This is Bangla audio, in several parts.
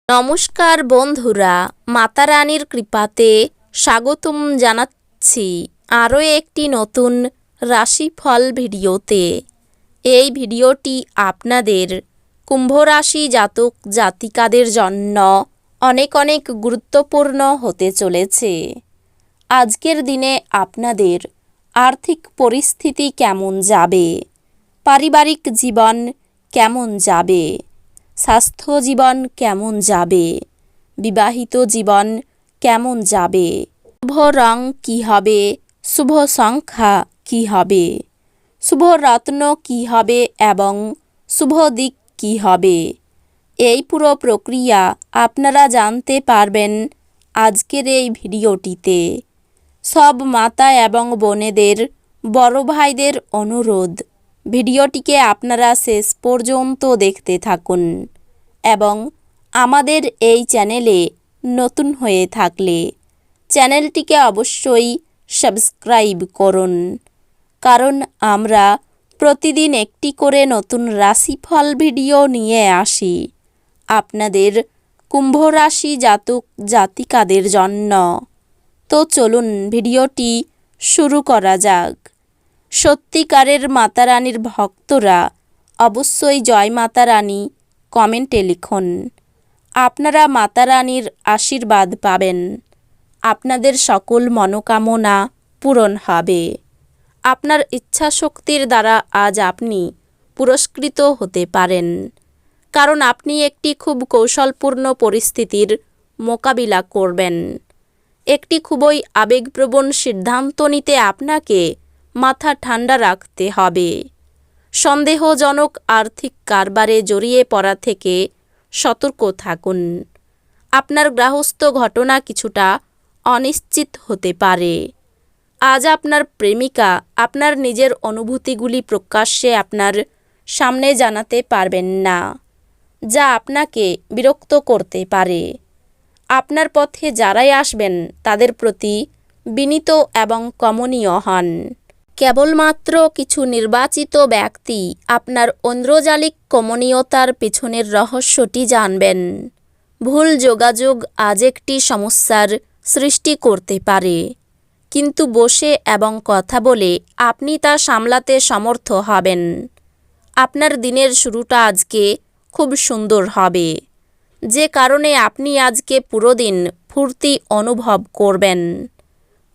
নমস্কার বন্ধুরা, মাতা রানীর কৃপাতে স্বাগতম জানাচ্ছি আরও একটি নতুন রাশিফল ভিডিওতে। এই ভিডিওটি আপনাদের কুম্ভ রাশি জাতক জাতিকাদের জন্য অনেক অনেক গুরুত্বপূর্ণ হতে চলেছে। আজকের দিনে আপনাদের আর্থিক পরিস্থিতি কেমন যাবে, পারিবারিক জীবন কেমন যাবে, স্বাস্থ্য জীবন কেমন যাবে, বিবাহিত জীবন কেমন যাবে, শুভ রং কী হবে, শুভ সংখ্যা কী হবে, শুভ রত্ন কী হবে এবং শুভ দিক কী হবে, এই পুরো প্রক্রিয়া আপনারা জানতে পারবেন আজকের এই ভিডিওটিতে। সব মাতা এবং বোনেদের, বড় ভাইদের অনুরোধ, ভিডিওটিকে আপনারা শেষ পর্যন্ত দেখতে থাকুন এবং আমাদের এই চ্যানেলে নতুন হয়ে থাকলে চ্যানেলটিকে অবশ্যই সাবস্ক্রাইব করুন, কারণ আমরা প্রতিদিন একটি করে নতুন রাশিফল ভিডিও নিয়ে আসি আপনাদের কুম্ভ রাশি জাতক জাতিকাদের জন্য। তো চলুন ভিডিওটি শুরু করা যাক। সত্যিকারের মাতা রানীর ভক্তরা অবশ্যই জয় মাতা রানী কমেন্টে লিখুন। আপনারা মাতা রানীর আশীর্বাদ পাবেন, আপনাদের সকল মনোকামনা পূরণ হবে। আপনার ইচ্ছাশক্তির দ্বারা আজ আপনি পুরস্কৃত হতে পারেন, কারণ আপনি একটি খুব কৌশলপূর্ণ পরিস্থিতির মোকাবিলা করবেন। একটি খুবই আবেগপ্রবণ সিদ্ধান্ত নিতে আপনাকে মাথা ঠান্ডা রাখতে হবে। সন্দেহজনক আর্থিক কারবারে জড়িয়ে পড়া থেকে সতর্ক থাকুন। আপনার গৃহস্থ ঘটনা কিছুটা অনিশ্চিত হতে পারে। আজ আপনার প্রেমিকা আপনার নিজের অনুভূতিগুলি প্রকাশ্যে আপনার সামনে জানাতে পারবেন না, যা আপনাকে বিরক্ত করতে পারে। আপনার পথে যারাই আসবেন তাদের প্রতি বিনীত এবং কমনীয় হন। কেবলমাত্র কিছু নির্বাচিত ব্যক্তি আপনার ঐন্দ্রজালিক কমনীয়তার পেছনের রহস্যটি জানবেন। ভুল যোগাযোগ আজ একটি সমস্যার সৃষ্টি করতে পারে, কিন্তু বসে এবং কথা বলে আপনি তা সামলাতে সমর্থ হবেন। আপনার দিনের শুরুটা আজকে খুব সুন্দর হবে, যে কারণে আপনি আজকে পুরো দিন ফুর্তি অনুভব করবেন।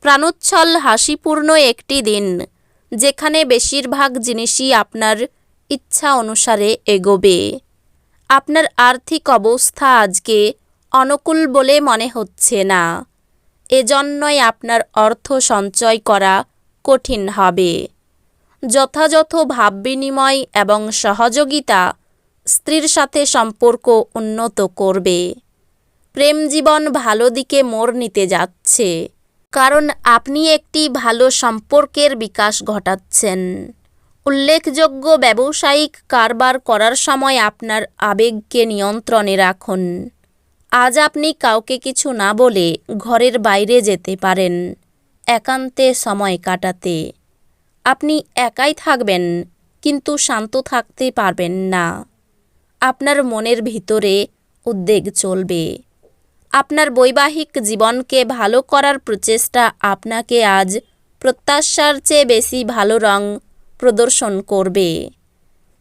প্রাণোচ্ছল হাসিপূর্ণ একটি দিন, যেখানে বেশিরভাগ জিনিসই আপনার ইচ্ছা অনুসারে এগোবে। আপনার আর্থিক অবস্থা আজকে অনুকূল বলে মনে হচ্ছে না, এজন্যই আপনার অর্থ সঞ্চয় করা কঠিন হবে। যথাযথ ভাব বিনিময় এবং সহযোগিতা স্ত্রীর সাথে সম্পর্ক উন্নত করবে। প্রেম জীবন ভালো দিকে মোড় নিতে যাচ্ছে, কারণ আপনি একটি ভালো সম্পর্কের বিকাশ ঘটাচ্ছেন। উল্লেখযোগ্য ব্যবসায়িক কারবার করার সময় আপনার আবেগকে নিয়ন্ত্রণে রাখুন। আজ আপনি কাউকে কিছু না বলে ঘরের বাইরে যেতে পারেন একান্তে সময় কাটাতে। আপনি একাই থাকবেন, কিন্তু শান্ত থাকতে পারবেন না। আপনার মনের ভিতরে উদ্বেগ চলবে। আপনার বৈবাহিক জীবনকে ভালো করার প্রচেষ্টা আপনাকে আজ প্রত্যাশার চেয়ে বেশি ভালো রং প্রদর্শন করবে।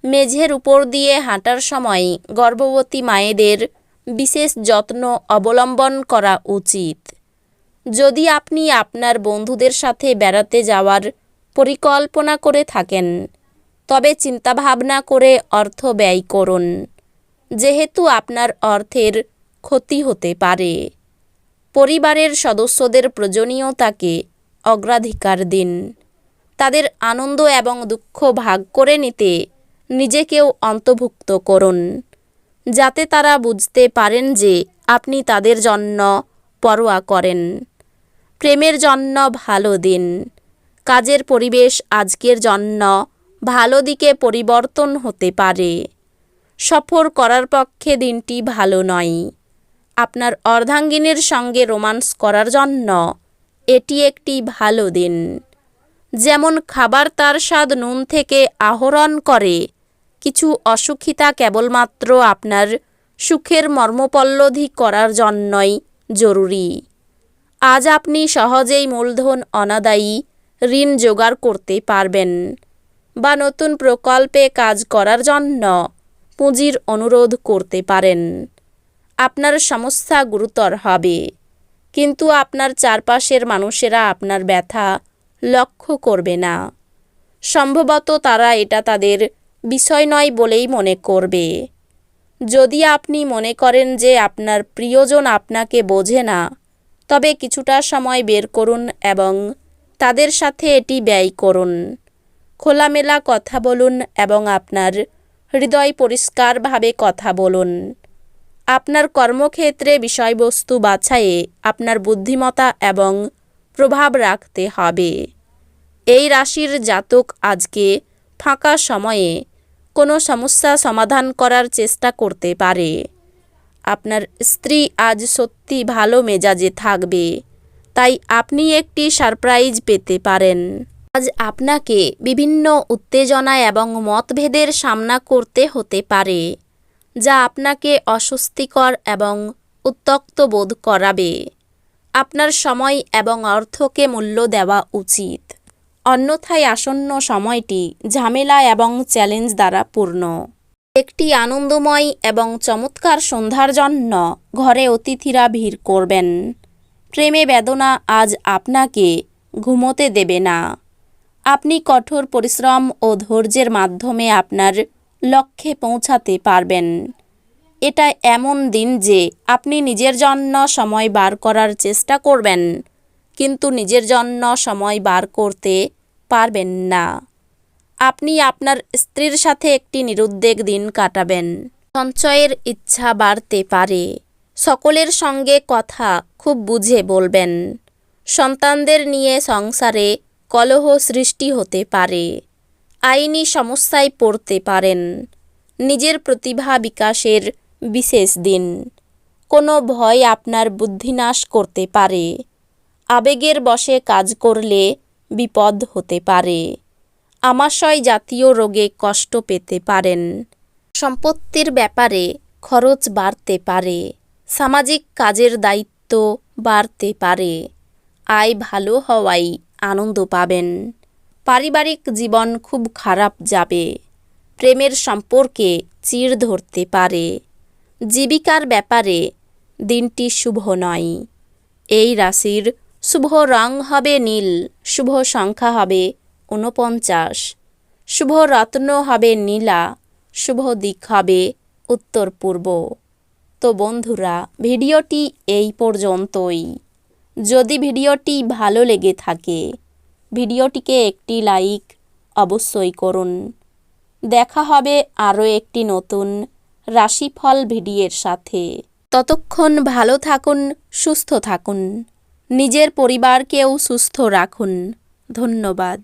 মেঝের উপর দিয়ে হাঁটার সময় গর্ভবতী মায়েদের বিশেষ যত্ন অবলম্বন করা উচিত। যদি আপনি আপনার বন্ধুদের সাথে বেড়াতে যাওয়ার পরিকল্পনা করে থাকেন, তবে চিন্তাভাবনা করে অর্থ ব্যয় করুন, যেহেতু আপনার অর্থের ক্ষতি হতে পারে। পরিবারের সদস্যদের প্রয়োজনীয়তাকে অগ্রাধিকার দিন। তাদের আনন্দ এবং দুঃখ ভাগ করে নিতে নিজেকেও অন্তর্ভুক্ত করুন, যাতে তারা বুঝতে পারেন যে আপনি তাদের জন্য পরোয়া করেন। প্রেমের জন্য ভালো দিন। কাজের পরিবেশ আজকের জন্য ভালো দিকে পরিবর্তন হতে পারে। সফর করার পক্ষে দিনটি ভালো নয়। আপনার অর্ধাঙ্গিনীর সঙ্গে রোমান্স করার জন্য এটি একটি ভালো দিন। যেমন খাবার তার স্বাদ নুন থেকে আহরণ করে, কিছু অসুখিতা কেবলমাত্র আপনার সুখের মর্মোপলব্ধি করার জন্যই জরুরি। আজ আপনি সহজেই মূলধন অনাদায়ী ঋণ জোগাড় করতে পারবেন বা নতুন প্রকল্পে কাজ করার জন্য পুঁজির অনুরোধ করতে পারেন। আপনার সমস্যা গুরুতর হবে, কিন্তু আপনার চারপাশের মানুষেরা আপনার ব্যথা লক্ষ্য করবে না। সম্ভবত তারা এটা তাদের বিষয় নয় বলেই মনে করবে। যদি আপনি মনে করেন যে আপনার প্রিয়জন আপনাকে বোঝে না, তবে কিছুটা সময় বের করুন এবং তাদের সাথে এটি ব্যয় করুন। খোলামেলা কথা বলুন এবং আপনার হৃদয় পরিষ্কারভাবে কথা বলুন। আপনার কর্মক্ষেত্রে বিষয়বস্তু বাছাইয়ে আপনার বুদ্ধিমত্তা এবং প্রভাব রাখতে হবে। এই রাশির জাতক আজকে ফাঁকা সময়ে কোনো সমস্যা সমাধান করার চেষ্টা করতে পারে। আপনার স্ত্রী আজ সত্যি ভালো মেজাজে থাকবে, তাই আপনি একটি সারপ্রাইজ পেতে পারেন। আজ আপনাকে বিভিন্ন উত্তেজনা এবং মতভেদের সামনা করতে হতে পারে, যা আপনাকে অস্বস্তিকর এবং উত্ত্যক্ত বোধ করাবে। আপনার সময় এবং অর্থকে মূল্য দেওয়া উচিত, অন্যথায় আসন্ন সময়টি ঝামেলা এবং চ্যালেঞ্জ দ্বারা পূর্ণ। একটি আনন্দময় এবং চমৎকার সন্ধ্যার জন্য ঘরে অতিথিরা ভিড় করবেন। প্রেমে বেদনা আজ আপনাকে ঘুমোতে দেবে না। আপনি কঠোর পরিশ্রম ও ধৈর্যের মাধ্যমে আপনার লক্ষ্যে পৌঁছাতে পারবেন। এটা এমন দিন যে আপনি নিজের জন্য সময় বার করার চেষ্টা করবেন, কিন্তু নিজের জন্য সময় বার করতে পারবেন না। আপনি আপনার স্ত্রীর সাথে একটি নিরুদ্বেগ দিন কাটাবেন। সঞ্চয়ের ইচ্ছা বাড়তে পারে। সকলের সঙ্গে কথা খুব বুঝে বলবেন। সন্তানদের নিয়ে সংসারে কলহ সৃষ্টি হতে পারে। আইনি সমস্যায় পড়তে পারেন। নিজের প্রতিভা বিকাশের বিশেষ দিন। কোনো ভয় আপনার বুদ্ধিনাশ করতে পারে। আবেগের বশে কাজ করলে বিপদ হতে পারে। আমাশয় জাতীয় রোগে কষ্ট পেতে পারেন। সম্পত্তির ব্যাপারে খরচ বাড়তে পারে। সামাজিক কাজের দায়িত্ব বাড়তে পারে। আয় ভালো হওয়ায় আনন্দ পাবেন। পারিবারিক জীবন খুব খারাপ যাবে। প্রেমের সম্পর্কে চিড় ধরতে পারে। জীবিকার ব্যাপারে দিনটি শুভ নয়। এই রাশির শুভ রং হবে নীল, শুভ সংখ্যা হবে 49, শুভ রত্ন হবে নীলা, শুভ দিক হবে উত্তর পূর্ব। তো বন্ধুরা, ভিডিওটি এই পর্যন্তই। যদি ভিডিওটি ভালো লেগে থাকে, ভিডিওটিকে একটি লাইক অবশ্যই করুন। দেখা হবে আরও একটি নতুন রাশিফল ভিডিওর সাথে। ততক্ষণ ভালো থাকুন, সুস্থ থাকুন, নিজের পরিবারকেও সুস্থ রাখুন। ধন্যবাদ।